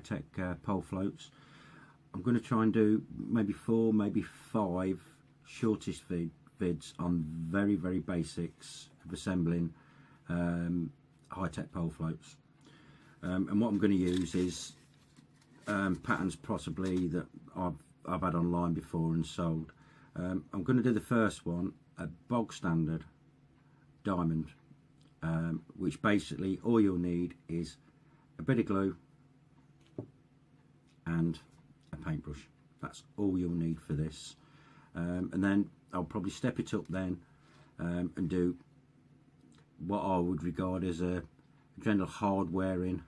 Hi-Tech pole floats. I'm going to try and do maybe 4, maybe 5 shortest vids on very basics of assembling Hi-Tech pole floats. And what I'm going to use is patterns possibly that I've had online before and sold. I'm going to do the first one, a bog standard diamond, which basically all you'll need is a bit of glue and a paintbrush. That's all you'll need for this. And then I'll probably step it up then and do what I would regard as a general hard wearing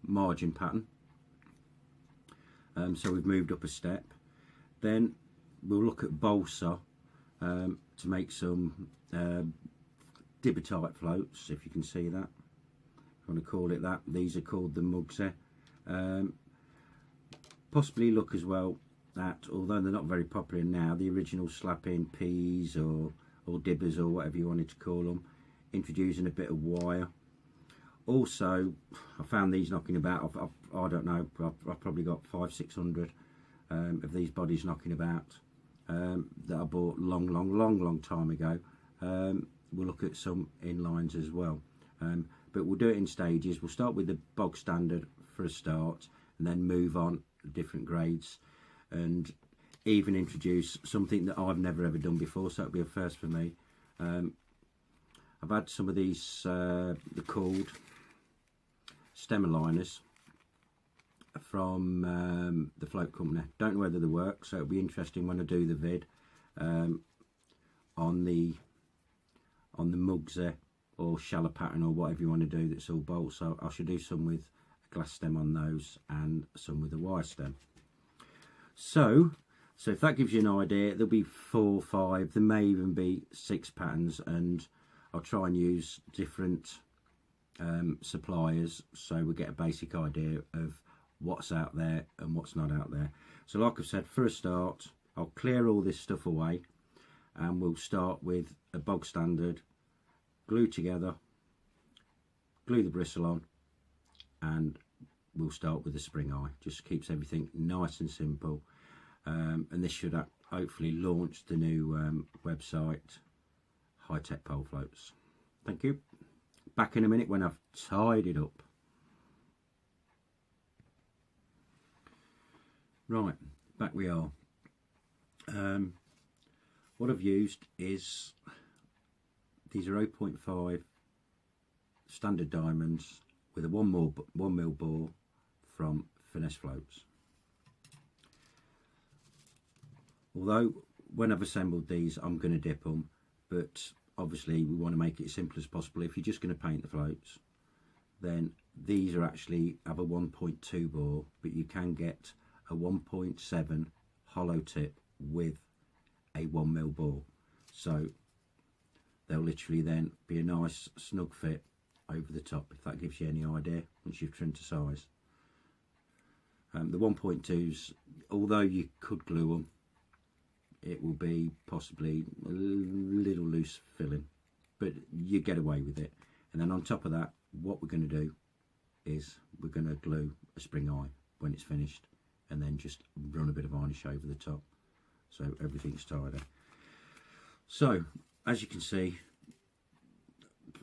margin pattern. So we've moved up a step. Then we'll look at balsa to make some dibber type floats, if you can see that. If you want to call it that. These are called the Mugsy. Possibly look as well at, although they're not very popular now, the original slap-in peas or dibbers or whatever you wanted to call them, introducing a bit of wire. Also, I found these knocking about. I don't know, I've probably got 500-600 of these bodies knocking about that I bought long time ago. We'll look at some inlines as well, but we'll do it in stages. We'll start with the bog standard for a start, and then move on to different grades, and even introduce something that I've never ever done before, so it'll be a first for me. I've had some of these, they're called stem aligners from the Float Company. Don't know whether they work, so it'll be interesting when I do the vid on the Mugsy or shallow pattern or whatever you want to do that's all bolts. So I should do some with a glass stem on those and some with a wire stem. So if that gives you an idea, there'll be 4 or 5, there may even be 6 patterns, and I'll try and use different suppliers so we get a basic idea of what's out there and what's not out there. So like I've said, for a start, I'll clear all this stuff away, and we'll start with a bog standard, glue together, glue the bristle on, and we'll start with the spring eye. Just keeps everything nice and simple, and this should hopefully launch the new website, Hi-Tech Pole Floats. Thank you. Back in a minute when I've tied it up. Right, back we are. What I've used is, these are 0.5 standard diamonds with a 1 mil bore from Finesse Floats. Although when I've assembled these I'm going to dip them, but obviously we want to make it as simple as possible. If you're just going to paint the floats, then these are actually have a 1.2 bore, but you can get a 1.7 hollow tip with a 1 mil bore, so they'll literally then be a nice snug fit over the top, if that gives you any idea once you've trimmed to size. The 1.2s, although you could glue them, it will be possibly a little loose filling, but you get away with it. And then on top of that, what we're going to do is we're going to glue a spring eye when it's finished, and then just run a bit of varnish over the top so everything's tidy. So as you can see,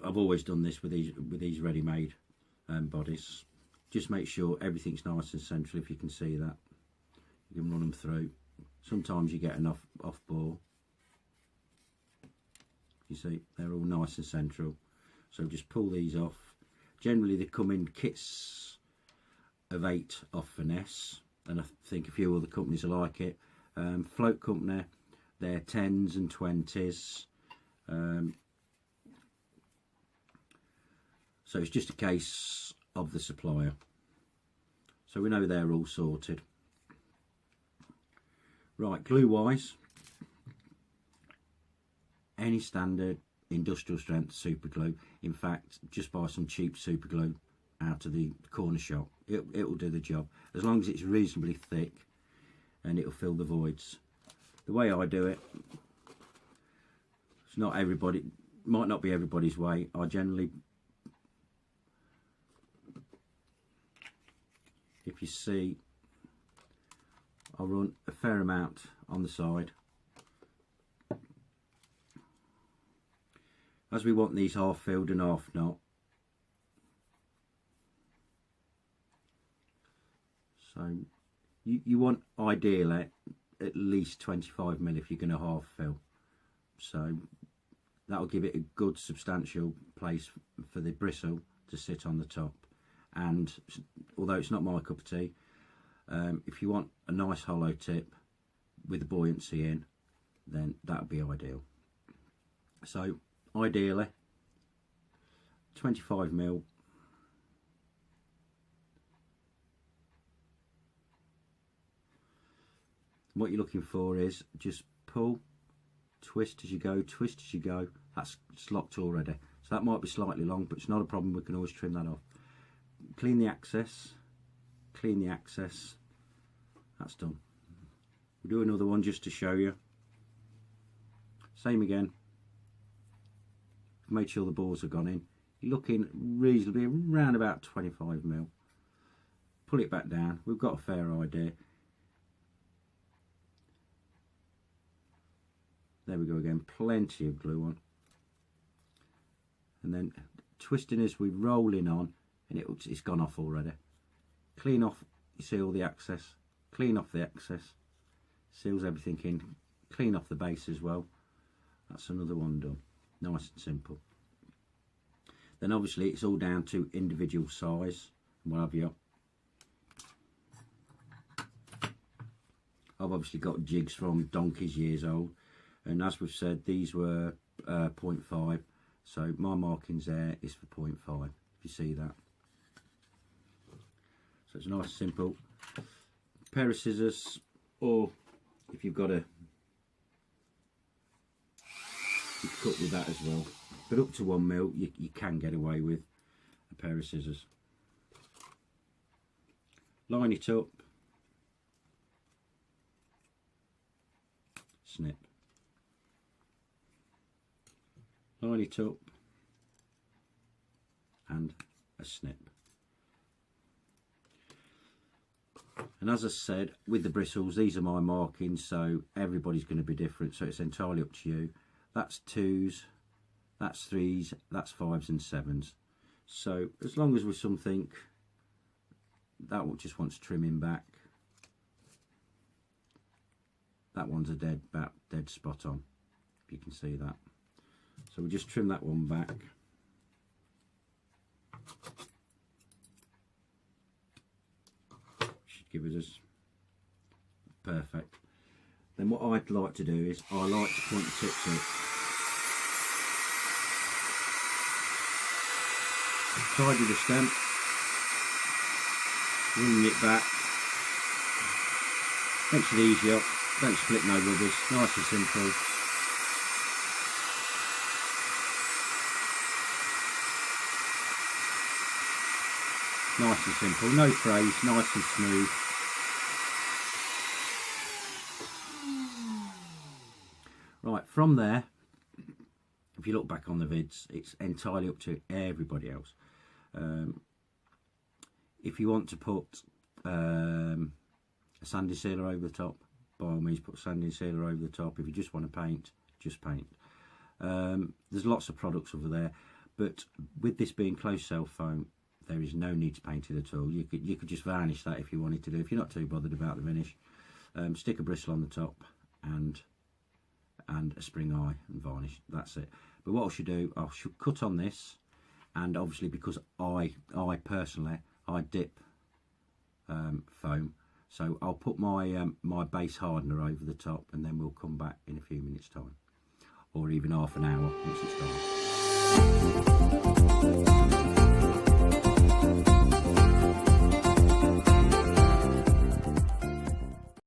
I've always done this with these ready-made bodies. Just make sure everything's nice and central. If you can see that, you can run them through. Sometimes you get enough off bore. You see, they're all nice and central. So just pull these off. Generally they come in kits of 8 off Finesse, and I think a few other companies are like it. Float Company, they're 10s and 20s. So it's just a case of the supplier. So we know they're all sorted. Right, glue wise, any standard industrial strength super glue. In fact, just buy some cheap super glue out of the corner shop. It will do the job, as long as it's reasonably thick and it'll fill the voids. The way I do it, it's not everybody, might not be everybody's way. I generally, if you see, I'll run a fair amount on the side, as we want these half filled and half not. So you want ideally at least 25mm if you're going to half fill. So that'll give it a good substantial place for the bristle to sit on the top. And although it's not my cup of tea, if you want a nice hollow tip with the buoyancy in, then that would be ideal. So ideally 25mm. What you're looking for is just pull, twist as you go, twist as you go. That's locked already. So that might be slightly long, but it's not a problem. We can always trim that off. Clean the access, clean the access. That's done. We'll do another one just to show you. Same again. Make sure the balls have gone in. You're looking reasonably around about 25mm. Pull it back down. We've got a fair idea. There we go again, plenty of glue on. And then twisting as we're rolling on, and it's gone off already. Clean off, you see all the excess, clean off the excess, seals everything in, clean off the base as well. That's another one done, nice and simple. Then obviously it's all down to individual size and what have you. I've obviously got jigs from donkeys years old. And as we've said, these were 0.5, so my markings there is for 0.5, if you see that. So it's nice, simple. Pair of scissors, or if you've got you cut with that as well. But up to 1mm, you can get away with a pair of scissors. Line it up, snip. Line it up and a snip. And as I said, with the bristles, these are my markings, so everybody's going to be different, so it's entirely up to you. That's 2s, that's 3s, that's 5s and 7s. So as long as with something that one just wants trimming back, that one's a dead spot on, if you can see that. So we'll just trim that one back. Should give it us perfect. Then what I'd like to do is I like to point the tips up. Tidy the stem, running it back. Makes it easier. Don't split no rubbers. Nice and simple. Nice and simple, no frays, nice and smooth. Right, from there, if you look back on the vids, it's entirely up to everybody else. If you want to put a sanding sealer over the top, by all means put a sanding sealer over the top. If you just want to paint, just paint. There's lots of products over there, but with this being closed cell foam, there is no need to paint it at all. You could just varnish that if you wanted to do. If you're not too bothered about the finish, stick a bristle on the top and a spring eye and varnish. That's it. But what I should do, I should cut on this, and obviously because I personally dip foam, so I'll put my my base hardener over the top, and then we'll come back in a few minutes time, or even half an hour once it's done.